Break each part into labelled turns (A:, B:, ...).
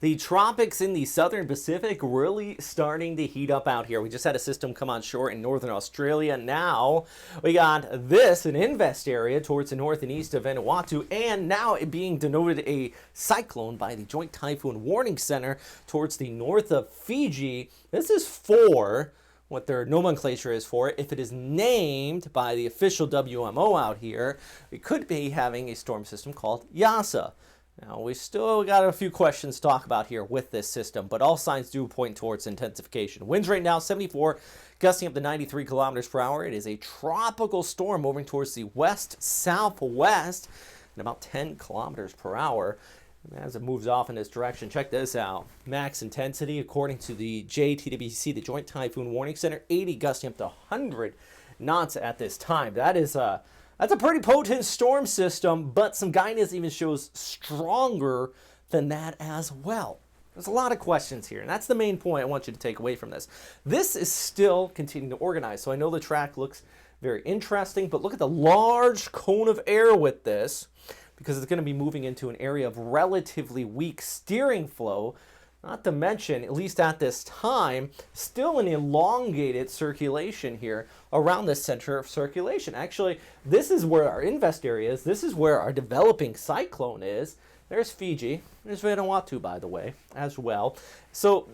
A: The tropics in the southern Pacific really starting to heat up out here. We just had a system come on shore in northern Australia. Now we got this, an invest area towards the north and east of Vanuatu, and now it being denoted a cyclone by the Joint Typhoon Warning Center towards the north of Fiji. This is for what their nomenclature is for. If it is named by the official WMO out here, we could be having a storm system called Yasa. Now, we still got a few questions to talk about here with this system, but all signs do point towards intensification. Winds right now 74, gusting up to 93 kilometers per hour. It is a tropical storm moving towards the west-southwest at about 10 kilometers per hour. As it moves off in this direction, check this out. Max intensity, according to the JTWC, the Joint Typhoon Warning Center, 80 gusting up to 100 knots at this time. That's a pretty potent storm system, but some guidance even shows stronger than that as well. There's a lot of questions here, and that's the main point I want you to take away from this. This is still continuing to organize, so I know the track looks very interesting, but look at the large cone of air with this, because it's going to be moving into an area of relatively weak steering flow, not to mention, at least at this time, still an elongated circulation here around the center of circulation. Actually, this is where our invest area is. This is where our developing cyclone is. There's Fiji. There's Vanuatu, by the way, as well. So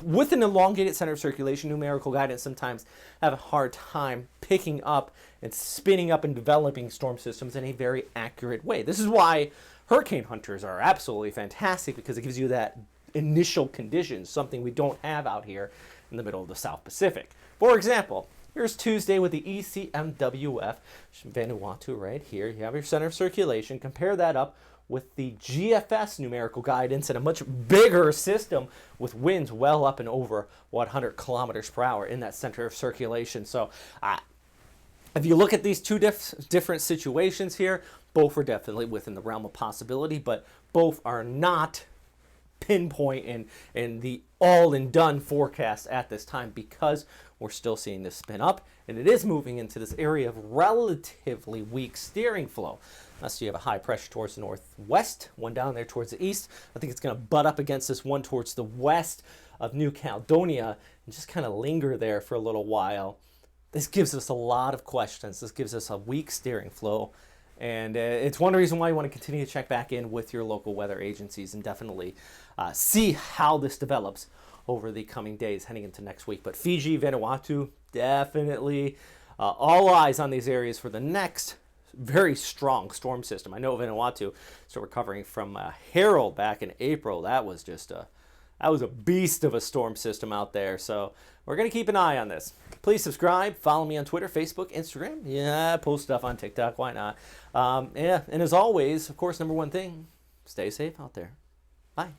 A: with an elongated center of circulation, numerical guidance sometimes have a hard time picking up and spinning up and developing storm systems in a very accurate way. This is why hurricane hunters are absolutely fantastic, because it gives you that initial conditions, something we don't have out here in the middle of the South Pacific. For example, here's Tuesday with the ECMWF, Vanuatu right here. You have your center of circulation. Compare that up with the GFS numerical guidance and a much bigger system with winds well up and over 100 kilometers per hour in that center of circulation. So if you look at these two different situations here, both are definitely within the realm of possibility, but both are not pinpoint in the all and done forecast at this time, because we're still seeing this spin up and it is moving into this area of relatively weak steering flow. So you have a high pressure towards the northwest, one down there towards the east. I think it's going to butt up against this one towards the west of New Caledonia and just kind of linger there for a little while. This gives us a lot of questions. This gives us a weak steering flow. And it's one reason why you want to continue to check back in with your local weather agencies and definitely see how this develops over the coming days heading into next week. But Fiji, Vanuatu, definitely all eyes on these areas for the next very strong storm system. I know Vanuatu still recovering from Harold back in April. That was just that was a beast of a storm system out there. So we're going to keep an eye on this. Please subscribe. Follow me on Twitter, Facebook, Instagram. Yeah, post stuff on TikTok. Why not? Yeah, and as always, of course, number one thing, stay safe out there. Bye.